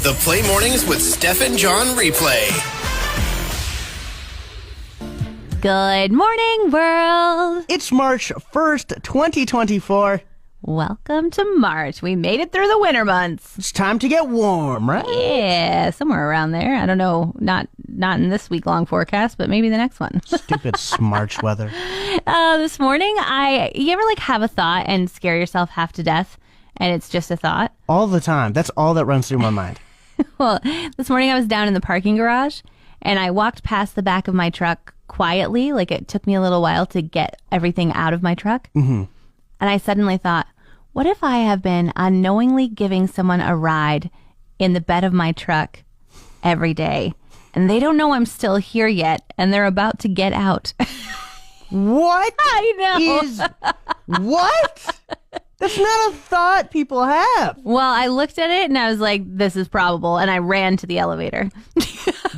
The Play Mornings with Steph and John replay. Good morning, world. It's March 1st, 2024. Welcome to March. We made it through the winter months. It's time to get warm, right? Yeah, somewhere around there. I don't know, not in this week-long forecast, but maybe the next one. Stupid smarch weather. This morning, you ever have a thought and scare yourself half to death, and it's just a thought? All the time. That's all that runs through my mind. Well, this morning I was down in the parking garage, and I walked past the back of my truck quietly. It took me a little while to get everything out of my truck. Mm-hmm. And I suddenly thought, what if I have been unknowingly giving someone a ride in the bed of my truck every day, and they don't know I'm still here yet, and they're about to get out? What? I know. What? That's not a thought people have. Well, I looked at it and I was like, this is probable. And I ran to the elevator.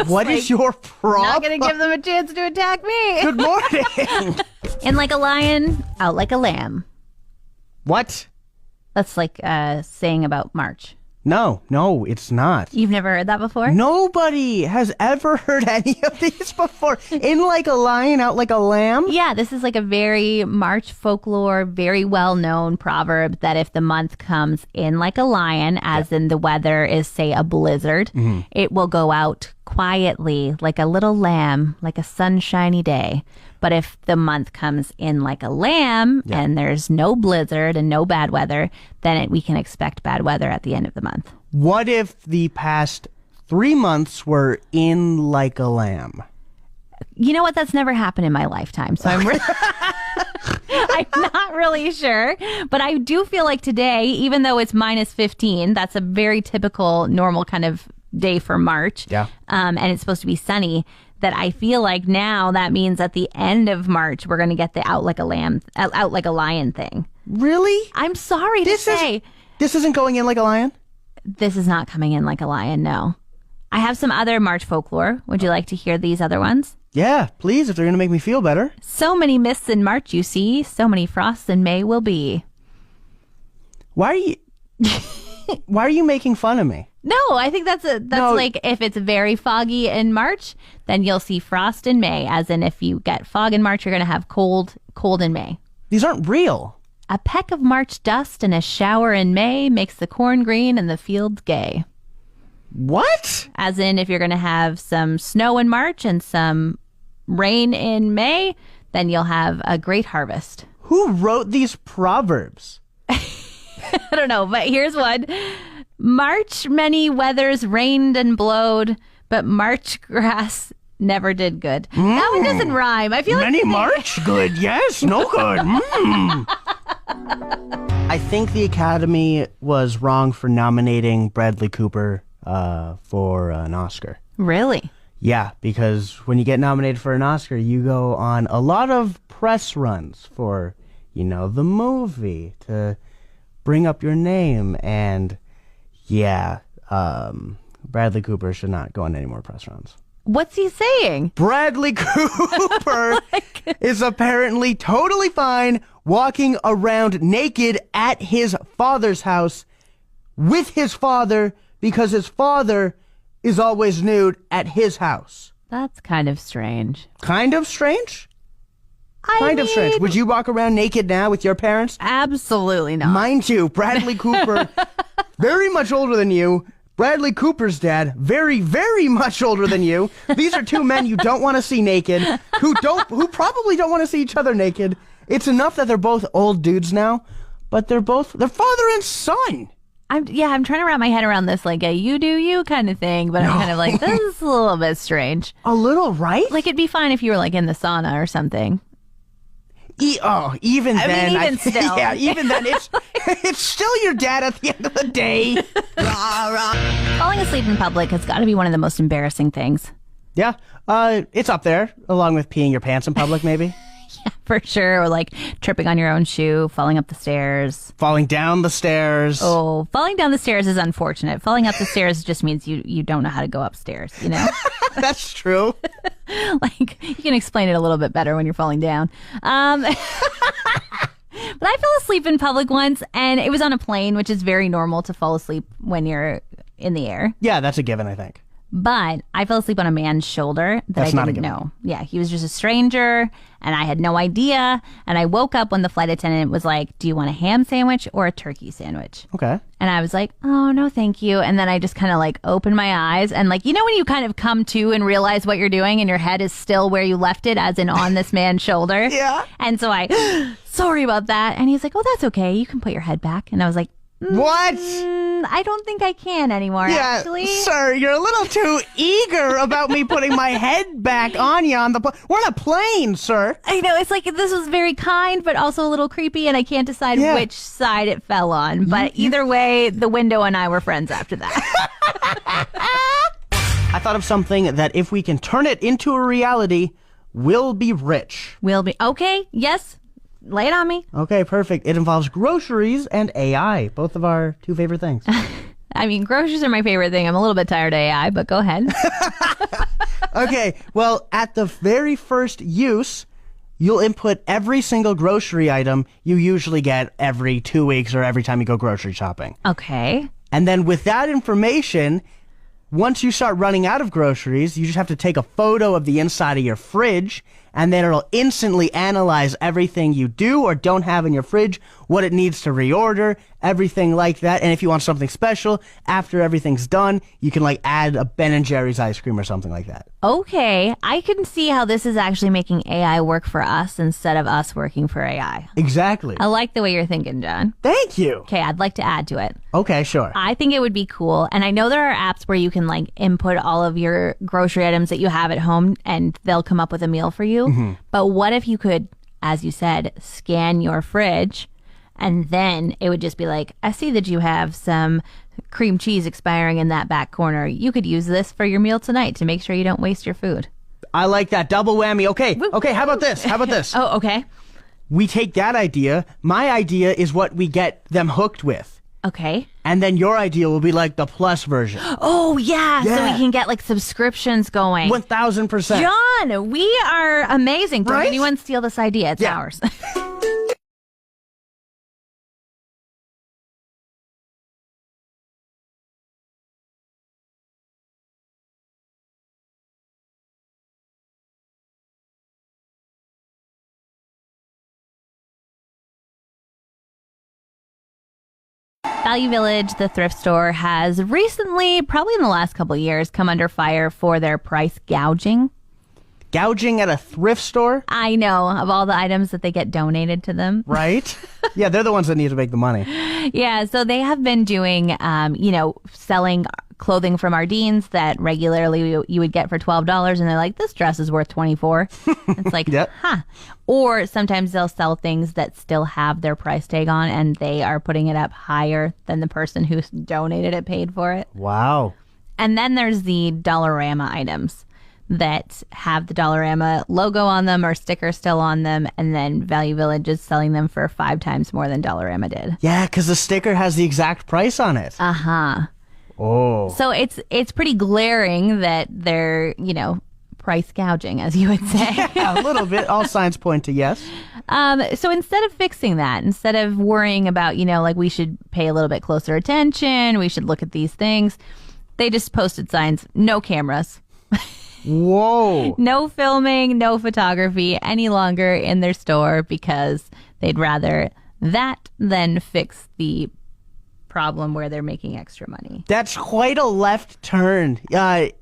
What is your problem? Not going to give them a chance to attack me. Good morning. In like a lion, out like a lamb. What? That's like a saying about March. No, it's not. You've never heard that before? Nobody has ever heard any of these before. In like a lion, out like a lamb? Yeah, this is like a very March folklore, very well-known proverb that if the month comes in like a lion, as in the weather is, say, a blizzard, it will go out quietly like a little lamb, like a sunshiny day. But if the month comes in like a lamb and there's no blizzard and no bad weather, then we can expect bad weather at the end of the month. What if the past 3 months were in like a lamb? You know what? That's never happened in my lifetime. So I'm not really sure. But I do feel like today, even though it's minus 15, that's a very typical, normal kind of day for March. Yeah. And it's supposed to be sunny. That I feel like now that means at the end of March, we're going to get the out like a lamb, out like a lion thing. Really? I'm sorry to say. This isn't going in like a lion? This is not coming in like a lion, no. I have some other March folklore. Would you like to hear these other ones? Yeah, please, if they're going to make me feel better. So many mists in March you see, so many frosts in May will be. Why are you making fun of me? No, I think that's like if it's very foggy in March, then you'll see frost in May. As in, if you get fog in March, you're going to have cold in May. These aren't real. A peck of March dust and a shower in May makes the corn green and the fields gay. What? As in, if you're going to have some snow in March and some rain in May, then you'll have a great harvest. Who wrote these proverbs? I don't know, but here's one. March many weathers rained and blowed, but March grass never did good. That one doesn't rhyme. I feel like many March good, yes, no good. I think the Academy was wrong for nominating Bradley Cooper for an Oscar. Really? Yeah, because when you get nominated for an Oscar, you go on a lot of press runs for, the movie to bring up your name. And yeah, Bradley Cooper should not go on any more press runs. What's he saying? Bradley Cooper is apparently totally fine walking around naked at his father's house with his father because his father is always nude at his house. That's kind of strange. Kind of strange? Kind of strange. Would you walk around naked now with your parents? Absolutely not. Mind you, Bradley Cooper, very much older than you. Bradley Cooper's dad, very, very much older than you. These are two men you don't want to see naked, who probably don't want to see each other naked. It's enough that they're both old dudes now, but they're father and son. I'm trying to wrap my head around this, like a you do you kind of thing, but I'm kind of like, this is a little bit strange. A little, right? Like, it'd be fine if you were like in the sauna or something. Even then, still. Yeah, even then, it's still your dad at the end of the day. Falling asleep in public has got to be one of the most embarrassing things. Yeah, it's up there, along with peeing your pants in public, maybe. Yeah, for sure. Or like tripping on your own shoe, falling up the stairs. Falling down the stairs. Oh, falling down the stairs is unfortunate. Falling up the stairs just means you don't know how to go upstairs, That's true. Like, you can explain it a little bit better when you're falling down. But I fell asleep in public once, and it was on a plane, which is very normal to fall asleep when you're in the air. Yeah, that's a given, I think. But I fell asleep on a man's shoulder that That's I not a didn't given. know. Yeah, he was just a stranger, and I had no idea. And I woke up when the flight attendant was like, "Do you want a ham sandwich or a turkey sandwich?" Okay. And I was like, "Oh, no, thank you." And then I just kind of like opened my eyes and like, you know, when you kind of come to and realize what you're doing and your head is still where you left it, as in on this man's shoulder. Yeah. And so I, sorry about that. And he's like, "Oh, that's okay. You can put your head back." And I was like, What? I don't think I can anymore, Yeah, actually. sir, you're a little too eager about me putting my head back on you on the plane. We're on a plane, sir. I know, it's like this was very kind, but also a little creepy, and I can't decide Yeah. which side it fell on. But either way, the window and I were friends after that. I thought of something that if we can turn it into a reality, we'll be rich. We'll be okay. Yes, lay it on me. Okay, perfect. It involves groceries and AI, both of our two favorite things. I mean, groceries are my favorite thing. I'm a little bit tired of AI, but go ahead. Okay, well, at the very first use, you'll input every single grocery item you usually get every 2 weeks or every time you go grocery shopping. Okay. And then with that information, once you start running out of groceries, you just have to take a photo of the inside of your fridge, and then it'll instantly analyze everything you do or don't have in your fridge, what it needs to reorder, everything like that. And if you want something special, after everything's done, you can like add a Ben & Jerry's ice cream or something like that. Okay. I can see how this is actually making AI work for us instead of us working for AI. Exactly. I like the way you're thinking, John. Thank you. Okay, I'd like to add to it. Okay, sure. I think it would be cool. And I know there are apps where you can like input all of your grocery items that you have at home and they'll come up with a meal for you. But what if you could, as you said, scan your fridge and then it would just be like, "I see that you have some cream cheese expiring in that back corner. You could use this for your meal tonight to make sure you don't waste your food." I like that double whammy. Okay, how about this? Oh, okay. We take that idea. My idea is what we get them hooked with. Okay. And then your idea will be like the plus version. Oh, yeah. So Yeah. we can get like subscriptions going. 1,000%. John, we are amazing. Don't Right? anyone steal this idea. It's Yeah. ours. Value Village, the thrift store, has recently, probably in the last couple of years, come under fire for their price gouging. Gouging at a thrift store, I know, of all the items that they get donated to them. right? Yeah, they're the ones that need to make the money. Yeah, so they have been doing, selling clothing from Ardene's that regularly you would get for $12, and they're like, "This dress is worth $24." It's like, Yep. huh. Or sometimes they'll sell things that still have their price tag on, and they are putting it up higher than the person who donated it paid for it. Wow. And then there's the Dollarama items that have the Dollarama logo on them or sticker still on them, and then Value Village is selling them for 5 times more than Dollarama did. Yeah, because the sticker has the exact price on it. Uh-huh. Oh. So it's pretty glaring that they're, price gouging, as you would say. A little bit. All signs point to yes. So instead of fixing that, instead of worrying about, like we should pay a little bit closer attention, we should look at these things, they just posted signs, no cameras. Whoa. No filming, no photography any longer in their store because they'd rather that than fix the problem where they're making extra money. That's quite a left turn.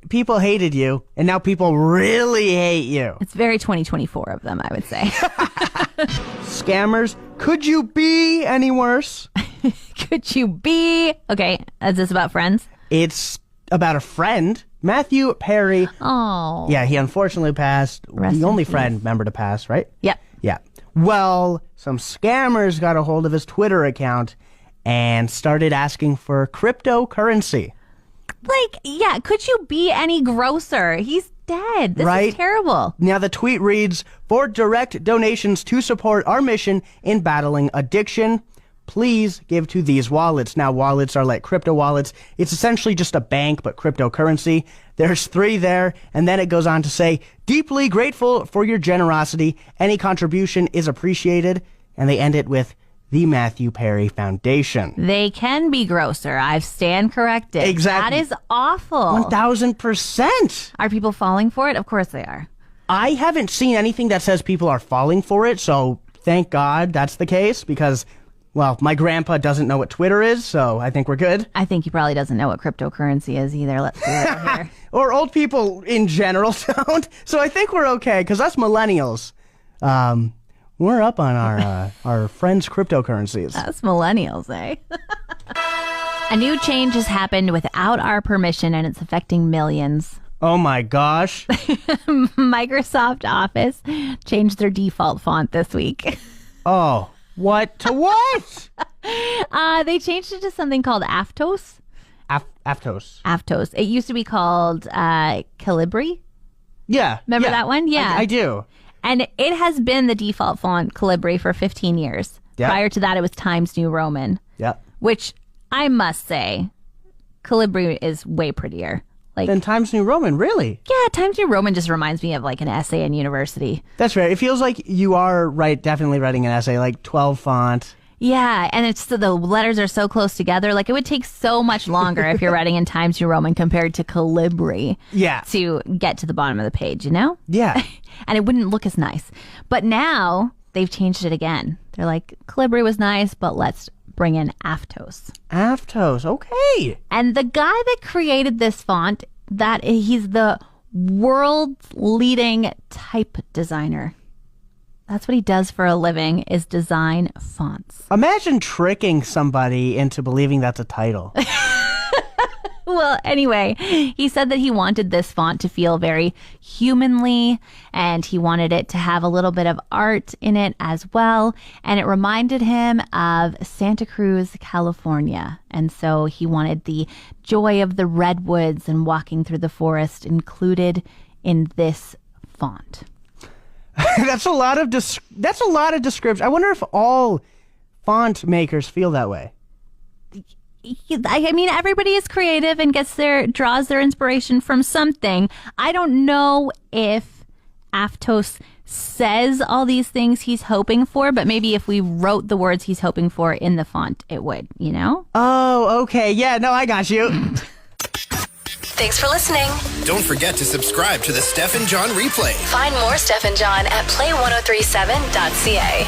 People hated you, and now people really hate you. It's very 2024 of them, I would say. Scammers, could you be any worse? Could you be? Okay, is this about friends? It's about a friend, Matthew Perry. Oh. Yeah, he unfortunately passed. Rest The in only peace. friend member to pass, right? Yep. Yeah. Well, some scammers got a hold of his Twitter account and started asking for cryptocurrency. Like, yeah, could you be any grosser? He's dead. This Right? is terrible. Now, the tweet reads, "For direct donations to support our mission in battling addiction, please give to these wallets." Now, wallets are like crypto wallets. It's essentially just a bank, but cryptocurrency. There's 3 there, and then it goes on to say, "Deeply grateful for your generosity. Any contribution is appreciated." And they end it with, the Matthew Perry Foundation. They can be grosser. I stand corrected. Exactly. That is awful. 1,000%. Are people falling for it? Of course they are. I haven't seen anything that says people are falling for it, so thank God that's the case because, well, my grandpa doesn't know what Twitter is, so I think we're good. I think he probably doesn't know what cryptocurrency is either. Let's see right here. Or old people in general don't, so I think we're okay because us millennials, we're up on our friends' cryptocurrencies. Us millennials, eh? A new change has happened without our permission, and it's affecting millions. Oh my gosh. Microsoft Office changed their default font this week. Oh, what to what? They changed it to something called Aptos. Aptos. Aptos. It used to be called Calibri. Yeah. Remember that one? Yeah. I do. And it has been the default font Calibri for 15 years. Yeah. Prior to that, it was Times New Roman. Yeah. Which I must say, Calibri is way prettier. Like, Then Times New Roman, really? yeah, Times New Roman just reminds me of like an essay in university. That's right. It feels like you are definitely writing an essay, like 12 font. Yeah, and it's the letters are so close together. Like it would take so much longer if you're writing in Times New Roman compared to Calibri. Yeah. To get to the bottom of the page, you know? Yeah. And it wouldn't look as nice. But now they've changed it again. They're like, Calibri was nice, but let's bring in Aptos. Aptos, okay. And the guy that created this font, he's the world's leading type designer. That's what he does for a living, is design fonts. Imagine tricking somebody into believing that's a title. Well, anyway, he said that he wanted this font to feel very humanly, and he wanted it to have a little bit of art in it as well. And it reminded him of Santa Cruz, California. And so he wanted the joy of the redwoods and walking through the forest included in this font. That's a lot of description. I wonder if all font makers feel that way. I mean, everybody is creative and draws their inspiration from something. I don't know if Aptos says all these things he's hoping for, but maybe if we wrote the words he's hoping for in the font, it would, you know? Oh, okay. Yeah, no, I got you. Thanks for listening. Don't forget to subscribe to the Steph and John replay. Find more Steph and John at play1037.ca.